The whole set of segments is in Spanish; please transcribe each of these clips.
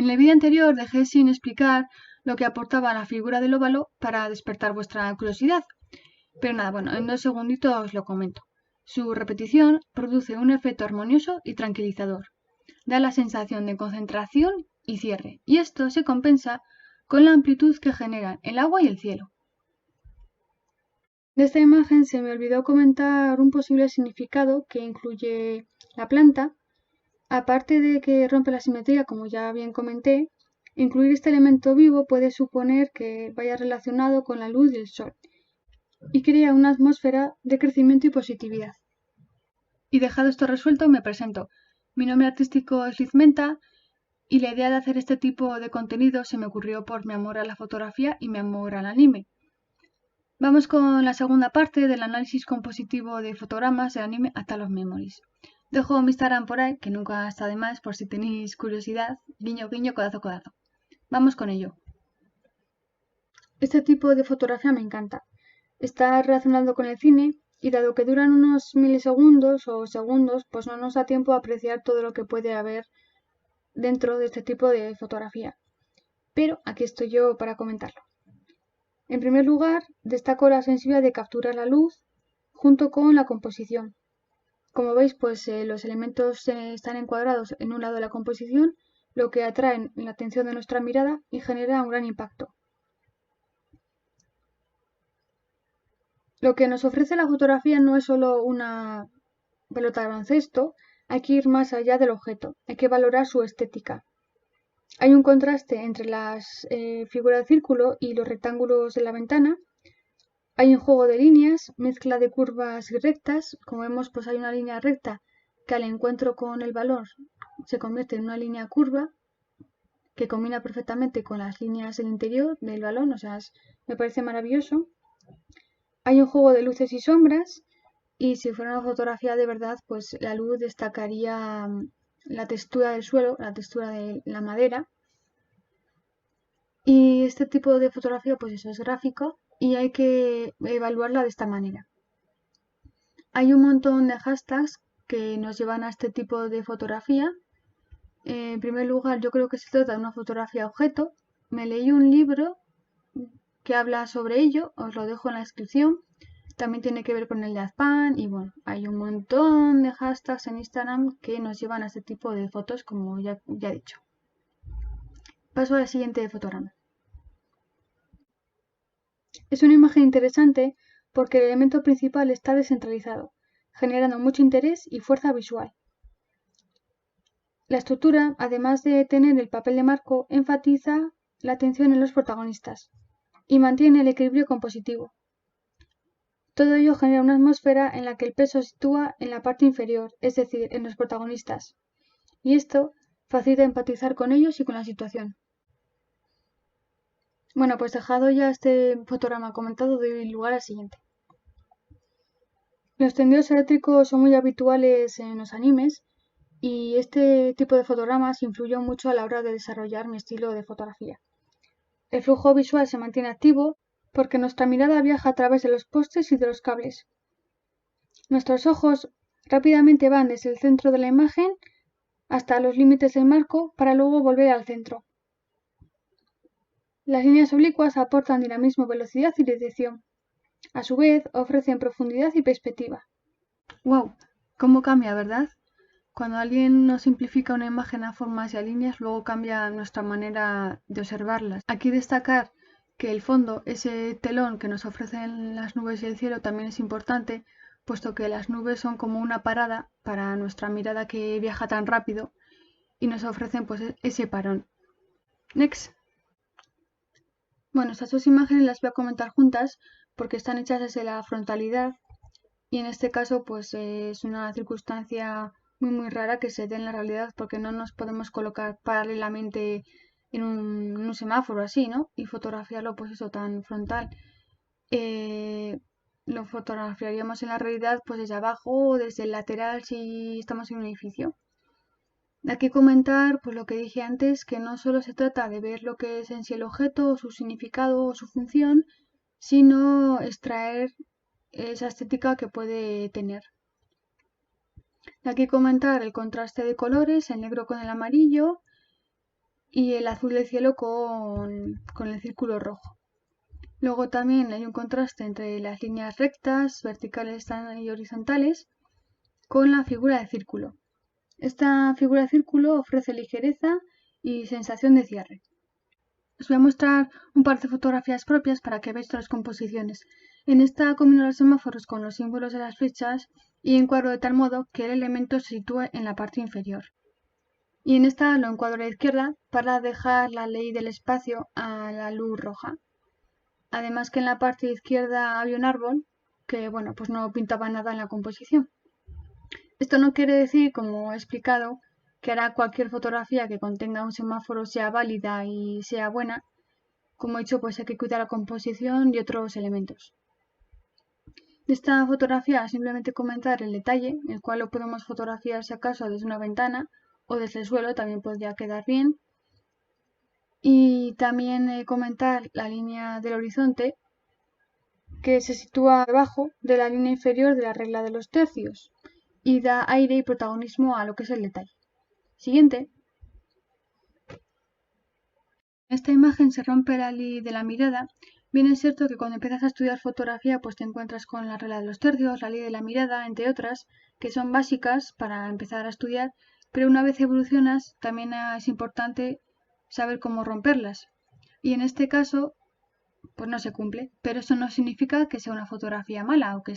En el vídeo anterior dejé sin explicar lo que aportaba la figura del óvalo para despertar vuestra curiosidad. Pero nada, bueno, en 2 segunditos os lo comento. Su repetición produce un efecto armonioso y tranquilizador. Da la sensación de concentración y cierre, y esto se compensa con la amplitud que generan el agua y el cielo. De esta imagen se me olvidó comentar un posible significado que incluye la planta. Aparte de que rompe la simetría, como ya bien comenté, incluir este elemento vivo puede suponer que vaya relacionado con la luz del sol y crea una atmósfera de crecimiento y positividad. Y dejado esto resuelto, me presento. Mi nombre artístico es Liz Menta y la idea de hacer este tipo de contenido se me ocurrió por mi amor a la fotografía y mi amor al anime. Vamos con la segunda parte del análisis compositivo de fotogramas del anime Attack of Memories. Dejo mi Instagram por ahí, que nunca está de más por si tenéis curiosidad. Guiño, guiño, codazo, codazo. Vamos con ello. Este tipo de fotografía me encanta. Está relacionado con el cine y dado que duran unos milisegundos o segundos, pues no nos da tiempo a apreciar todo lo que puede haber dentro de este tipo de fotografía. Pero aquí estoy yo para comentarlo. En primer lugar, destaco la sensibilidad de capturar la luz junto con la composición. Como veis, pues los elementos están encuadrados en un lado de la composición, lo que atrae la atención de nuestra mirada y genera un gran impacto. Lo que nos ofrece la fotografía no es solo una pelota de baloncesto, hay que ir más allá del objeto, hay que valorar su estética. Hay un contraste entre las figuras de círculo y los rectángulos de la ventana. Hay un juego de líneas, mezcla de curvas y rectas. Como vemos, pues hay una línea recta que al encuentro con el valor se convierte en una línea curva que combina perfectamente con las líneas del interior del balón, o sea, me parece maravilloso. Hay un juego de luces y sombras y si fuera una fotografía de verdad, pues la luz destacaría la textura del suelo, la textura de la madera. Y este tipo de fotografía, pues eso es gráfico y hay que evaluarla de esta manera. Hay un montón de hashtags que nos llevan a este tipo de fotografía. En primer lugar, yo creo que se trata de una fotografía objeto. Me leí un libro que habla sobre ello, os lo dejo en la descripción. También tiene que ver con el Deadpan y bueno, hay un montón de hashtags en Instagram que nos llevan a este tipo de fotos, como ya he dicho. Paso al siguiente fotograma. Es una imagen interesante porque el elemento principal está descentralizado, generando mucho interés y fuerza visual. La estructura, además de tener el papel de marco, enfatiza la atención en los protagonistas y mantiene el equilibrio compositivo. Todo ello genera una atmósfera en la que el peso se sitúa en la parte inferior, es decir, en los protagonistas, y esto facilita empatizar con ellos y con la situación. Bueno, pues dejado ya este fotograma comentado, doy lugar al siguiente. Los tendidos eléctricos son muy habituales en los animes y este tipo de fotogramas influyó mucho a la hora de desarrollar mi estilo de fotografía. El flujo visual se mantiene activo porque nuestra mirada viaja a través de los postes y de los cables. Nuestros ojos rápidamente van desde el centro de la imagen hasta los límites del marco para luego volver al centro. Las líneas oblicuas aportan dinamismo, velocidad y dirección. A su vez, ofrecen profundidad y perspectiva. ¡Wow! ¿Cómo cambia, verdad? Cuando alguien nos simplifica una imagen a formas y a líneas, luego cambia nuestra manera de observarlas. Aquí destacar que el fondo, ese telón que nos ofrecen las nubes y el cielo, también es importante, puesto que las nubes son como una parada para nuestra mirada que viaja tan rápido y nos ofrecen pues ese parón. Next. Bueno, estas dos imágenes las voy a comentar juntas porque están hechas desde la frontalidad y en este caso pues es una circunstancia muy rara que se dé en la realidad porque no nos podemos colocar paralelamente en un semáforo así, ¿no? Y fotografiarlo pues eso tan frontal. Lo fotografiaríamos en la realidad pues desde abajo o desde el lateral si estamos en un edificio. Hay que comentar pues lo que dije antes, que no solo se trata de ver lo que es en sí el objeto, su significado o su función, sino extraer esa estética que puede tener. Hay que comentar el contraste de colores, el negro con el amarillo y el azul del cielo con el círculo rojo. Luego también hay un contraste entre las líneas rectas, verticales y horizontales con la figura de círculo. Esta figura de círculo ofrece ligereza y sensación de cierre. Os voy a mostrar un par de fotografías propias para que veáis todas las composiciones. En esta combino los semáforos con los símbolos de las flechas y encuadro de tal modo que el elemento se sitúe en la parte inferior. Y en esta lo encuadro a la izquierda para dejar la ley del espacio a la luz roja. Además que en la parte izquierda había un árbol que, bueno, pues no pintaba nada en la composición. Esto no quiere decir, como he explicado, que hará cualquier fotografía que contenga un semáforo sea válida y sea buena. Como he dicho, pues hay que cuidar la composición y otros elementos. De esta fotografía simplemente comentar el detalle, el cual lo podemos fotografiar si acaso desde una ventana o desde el suelo, también podría quedar bien. Y también comentar la línea del horizonte, que se sitúa debajo de la línea inferior de la regla de los tercios y da aire y protagonismo a lo que es el detalle. Siguiente. En esta imagen se rompe la ley de la mirada. Bien es cierto que cuando empiezas a estudiar fotografía pues te encuentras con la regla de los tercios, la ley de la mirada, entre otras, que son básicas para empezar a estudiar, pero una vez evolucionas también es importante saber cómo romperlas. Y en este caso pues no se cumple, pero eso no significa que sea una fotografía mala o que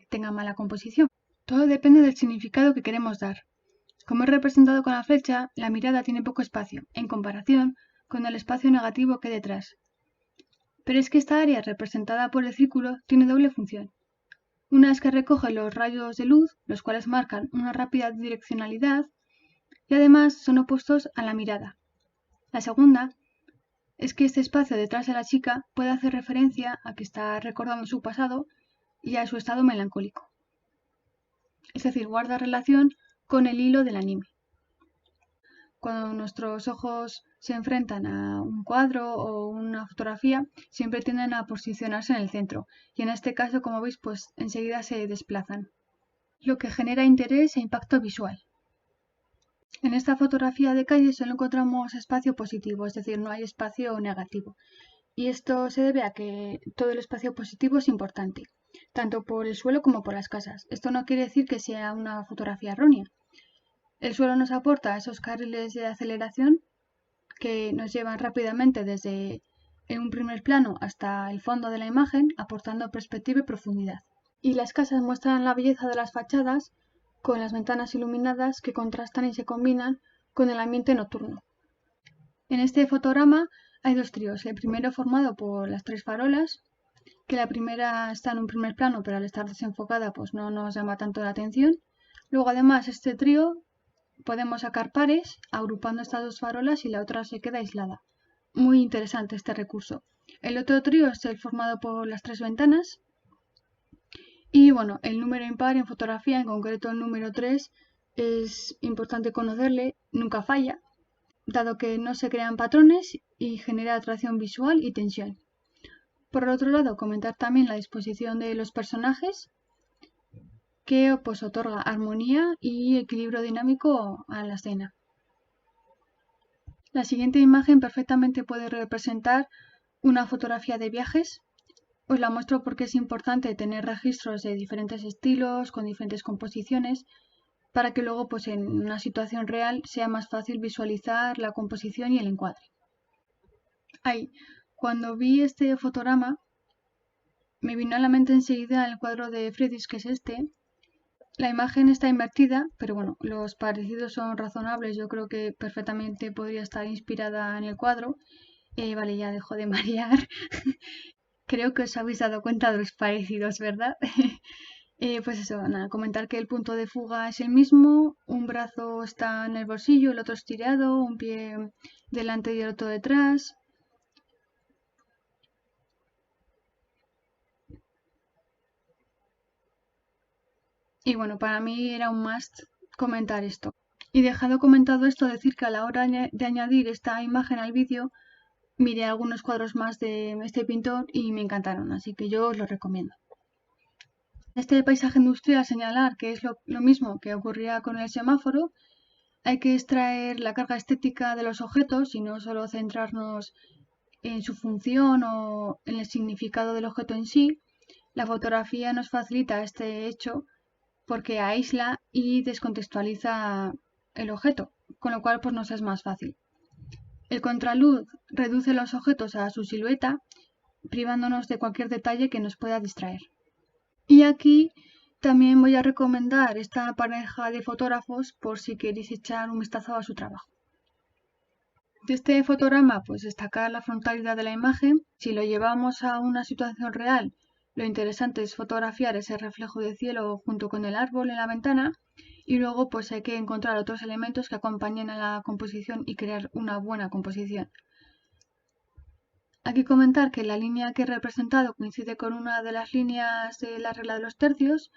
tenga mala composición. Todo depende del significado que queremos dar. Como es representado con la flecha, la mirada tiene poco espacio, en comparación con el espacio negativo que hay detrás. Pero es que esta área representada por el círculo tiene doble función. Una es que recoge los rayos de luz, los cuales marcan una rápida direccionalidad, y además son opuestos a la mirada. La segunda es que este espacio detrás de la chica puede hacer referencia a que está recordando su pasado y a su estado melancólico. Es decir, guarda relación con el hilo del anime. Cuando nuestros ojos se enfrentan a un cuadro o una fotografía, siempre tienden a posicionarse en el centro, y en este caso, como veis, pues enseguida se desplazan, lo que genera interés e impacto visual. En esta fotografía de calle solo encontramos espacio positivo, es decir, no hay espacio negativo. Y esto se debe a que todo el espacio positivo es importante, tanto por el suelo como por las casas. Esto no quiere decir que sea una fotografía errónea. El suelo nos aporta esos carriles de aceleración que nos llevan rápidamente desde un primer plano hasta el fondo de la imagen, aportando perspectiva y profundidad. Y las casas muestran la belleza de las fachadas con las ventanas iluminadas que contrastan y se combinan con el ambiente nocturno. En este fotograma hay dos tríos, el primero formado por las tres farolas, que la primera está en un primer plano, pero al estar desenfocada pues no nos llama tanto la atención. Luego además este trío podemos sacar pares agrupando estas dos farolas y la otra se queda aislada. Muy interesante este recurso. El otro trío es el formado por las tres ventanas. Y bueno, el número impar en fotografía, en concreto el número 3, es importante conocerle, nunca falla, dado que no se crean patrones y genera atracción visual y tensión. Por otro lado, comentar también la disposición de los personajes, que pues otorga armonía y equilibrio dinámico a la escena. La siguiente imagen perfectamente puede representar una fotografía de viajes. Os la muestro porque es importante tener registros de diferentes estilos, con diferentes composiciones, para que luego pues, en una situación real sea más fácil visualizar la composición y el encuadre. Cuando vi este fotograma, me vino a la mente enseguida el cuadro de Friedrich, que es este. La imagen está invertida, pero bueno, los parecidos son razonables. Yo creo que perfectamente podría estar inspirada en el cuadro. Vale, ya dejo de marear. Creo que os habéis dado cuenta de los parecidos, ¿verdad? Pues eso, nada, comentar que el punto de fuga es el mismo, un brazo está en el bolsillo, el otro estirado, un pie delante y el otro detrás. Y bueno, para mí era un must comentar esto. Y dejado comentado esto, decir que a la hora de añadir esta imagen al vídeo, miré algunos cuadros más de este pintor y me encantaron, así que yo os lo recomiendo. Este paisaje industrial señalar que es lo mismo que ocurría con el semáforo, hay que extraer la carga estética de los objetos y no solo centrarnos en su función o en el significado del objeto en sí. La fotografía nos facilita este hecho porque aísla y descontextualiza el objeto, con lo cual pues nos es más fácil. El contraluz reduce los objetos a su silueta, privándonos de cualquier detalle que nos pueda distraer. Y aquí también voy a recomendar esta pareja de fotógrafos por si queréis echar un vistazo a su trabajo. De este fotograma, pues destacar la frontalidad de la imagen. Si lo llevamos a una situación real, lo interesante es fotografiar ese reflejo de cielo junto con el árbol en la ventana, y luego pues hay que encontrar otros elementos que acompañen a la composición y crear una buena composición. Hay que comentar que la línea que he representado coincide con una de las líneas de la regla de los tercios,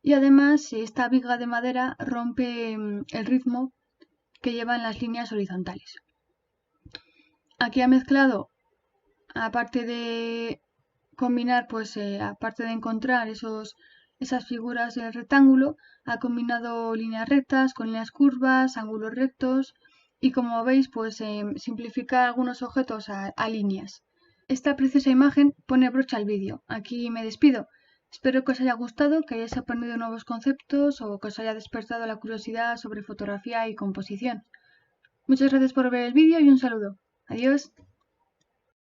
y además esta viga de madera rompe el ritmo que llevan las líneas horizontales. Aquí ha mezclado, aparte de combinar, pues aparte de encontrar esas figuras del rectángulo, ha combinado líneas rectas con líneas curvas, ángulos rectos, y como veis, pues simplifica algunos objetos a líneas. Esta preciosa imagen pone broche al vídeo. Aquí me despido. Espero que os haya gustado, que hayáis aprendido nuevos conceptos o que os haya despertado la curiosidad sobre fotografía y composición. Muchas gracias por ver el vídeo y un saludo. Adiós.